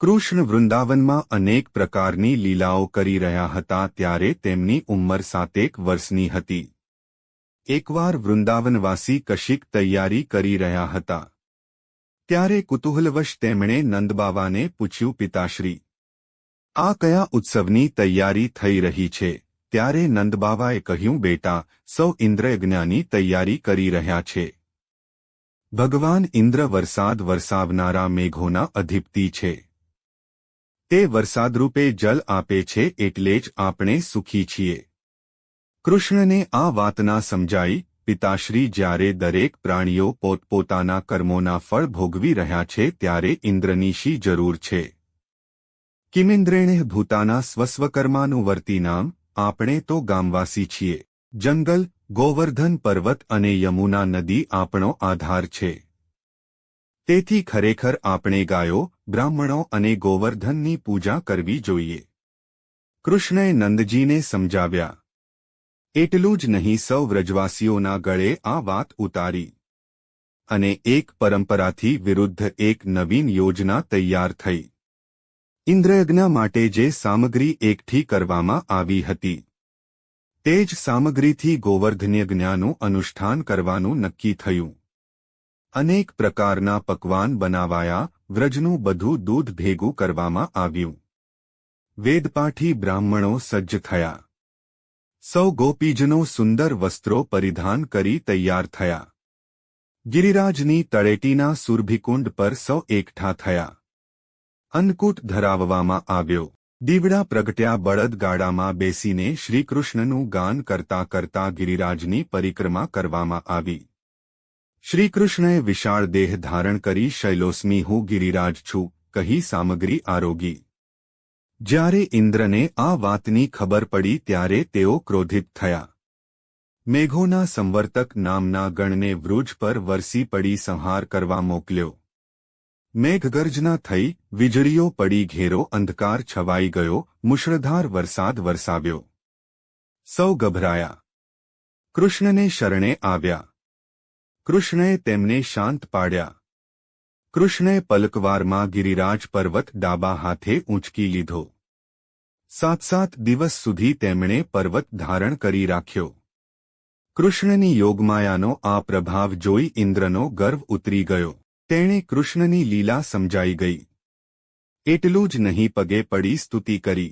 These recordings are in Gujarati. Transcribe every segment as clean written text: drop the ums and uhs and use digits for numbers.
કૃષ્ણ વૃંદાવનમાં અનેક પ્રકારની લીલાઓ કરી રહ્યા હતા ત્યારે તેમની ઉંમર 7 વર્ષની હતી. એકવાર વૃંદાવનવાસી કશીક તૈયારી કરી રહ્યા હતા. ત્યારે કુતૂહલવશ તેમણે નંદબાવાને પૂછ્યું, પિતાશ્રી, આ કયા ઉત્સવની તૈયારી થઈ રહી છે? ત્યારે નંદબાવાએ કહ્યું, બેટા, સૌ ઇન્દ્રયજ્ઞની તૈયારી કરી રહ્યા છે. ભગવાન ઇન્દ્ર વરસાદ વરસાવનારા મેઘોના અધિપતિ છે. તે વરસાદરૂપે જલ આપે છે એટલે જ આપણે સુખી છીએ. કૃષ્ણને આ વાત ના સમજાઈ. પિતાશ્રી, જ્યારે દરેક પ્રાણીઓ પોતપોતાના કર્મોના ફળ ભોગવી રહ્યા છે ત્યારે ઇન્દ્રની શી જરૂર છે? કિમિન્દ્રેણે ભૂતાના સ્વસ્વકર્માનુવર્તિનામ. આપણે તો ગામવાસી છીએ. જંગલ, ગોવર્ધન પર્વત અને યમુના નદી આપણો આધાર છે. તેથી ખરેખર આપણે ગાયો, બ્રાહ્મણો અને ગોવર્ધનની પૂજા કરવી જોઈએ. કૃષ્ણએ નંદજીને સમજાવ્યા. એટલું જ નહીં, સૌ વ્રજવાસીઓના ગળે આ વાત ઉતારી અને એક પરંપરાથી વિરુદ્ધ એક નવીન યોજના તૈયાર થઈ. ઇન્દ્રયજ્ઞ માટે જે સામગ્રી એકઠી કરવામાં આવી હતી તે જ સામગ્રીથી ગોવર્ધનયજ્ઞનું અનુષ્ઠાન કરવાનું નક્કી થયું. અનેક પ્રકારના પકવાન બનાવાયા. વ્રજનું બધું દૂધ ભેગું કરવામાં આવ્યું. વેદપાઠી બ્રાહ્મણો સજ્જ થયા. સૌ ગોપીજનો સુંદર વસ્ત્રો પરિધાન કરી તૈયાર થયા. ગિરિરાજની તળેટીના સુરભિકુંડ પર સૌ એકઠા થયા. અન્નકૂટ ધરાવવામાં આવ્યો. દીવડા પ્રગટ્યા. બળદગાડામાં બેસીને શ્રીકૃષ્ણનું ગાન કરતા કરતા ગિરિરાજની પરિક્રમા કરવામાં આવી. શ્રીકૃષ્ણએ વિશાળ દેહ ધારણ કરી શૈલોસ્મી હું ગિરિરાજ છું કહી સામગ્રી આરોગી. જ્યારે ઇન્દ્રને આ વાતની ખબર પડી ત્યારે તેઓ ક્રોધિત થયા. મેઘોના સંવર્તક નામના ગણને વૃજ પર વરસી પડી સંહાર કરવા મોકલ્યો. મેઘગર્જના થઈ, વીજળીઓ પડી, ઘેરો અંધકાર છવાઈ ગયો, મુશળધાર વરસાદ વરસાવ્યો. સૌ ગભરાયા. કૃષ્ણને શરણે આવ્યા. કૃષ્ણએ તેમને શાંત પાડ્યા. કૃષ્ણએ પલકવારમાં ગિરિરાજ પર્વત ડાબા હાથે ઊંચકી લીધો. 7 દિવસ સુધી તેમણે પર્વત ધારણ કરી રાખ્યો. કૃષ્ણની યોગમાયાનો આ પ્રભાવ જોઈ ઇન્દ્રનો ગર્વ ઉતરી ગયો. તેણે કૃષ્ણની લીલા સમજાઈ ગઈ. એટલું જ નહીં, પગે પડી સ્તુતિ કરી.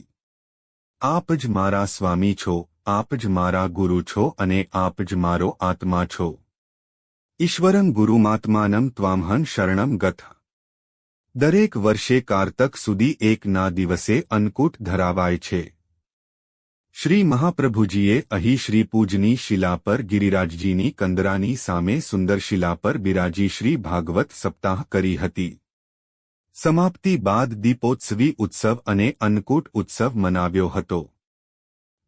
આપ જ મારા સ્વામી છો, આપ જ મારા ગુરુ છો અને આપ જ મારો આત્મા છો. ઈશ્વરં ગુરુમાત્માનં ત્વામહં શરણં ગતઃ. દરેક વર્ષે કારતક સુધી એકના દિવસે અન્નકૂટ ધરાવાય છે. શ્રી મહાપ્રભુજીએ અહીં શ્રીપૂજની શિલા પર ગિરિરાજજીની કંદરાની સામે સુંદર શિલા પર બિરાજી શ્રી ભાગવત સપ્તાહ કરી હતી. સમાપ્તિ બાદ દીપોત્સવી ઉત્સવ અને અન્નકૂટ ઉત્સવ મનાવ્યો હતો.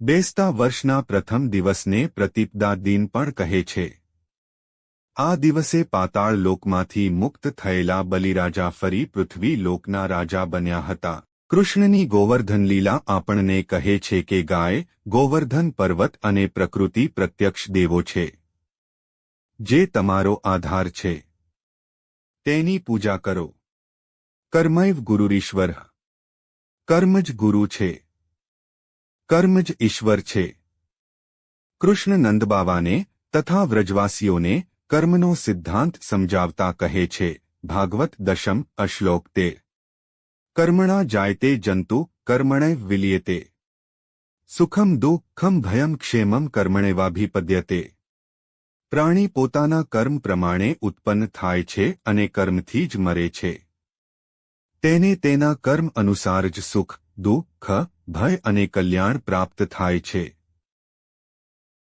બેસતા વર્ષના પ્રથમ દિવસને પ્રતિપદા દિન પણ કહે છે. આ દિવસે પાતાળ લોકમાંથી મુક્ત થયેલા બલિરાજા ફરી પૃથ્વી લોકના રાજા બન્યા હતા. કૃષ્ણની ગોવર્ધન લીલા આપણને કહે છે કે ગાય, ગોવર્ધન પર્વત અને પ્રકૃતિ પ્રત્યક્ષ દેવો છે. જે તમારો આધાર છે તેની પૂજા કરો. કર્મૈવ ગુરુરીશ્વર. કર્મ જ ગુરુ છે. કર્મ જ ઈશ્વર છે. કૃષ્ણ નંદબાવાને તથા વ્રજવાસીઓને કર્મનો સિદ્ધાંત સમજાવતા કહે છે. ભાગવત દશમ અશ્લોક 13. કર્મણા જાયતે જંતુ કર્મણૈવ વિલીયતે. સુખમ દુઃખમ ભયમ ક્ષેમમ કર્મણેવાભિપદ્યતે. પ્રાણી પોતાના કર્મ પ્રમાણે ઉત્પન્ન થાય છે અને કર્મથી જ મરે છે. તેને તેના કર્મ અનુસાર જ સુખ, દુઃખ, ભય અને કલ્યાણ પ્રાપ્ત થાય છે.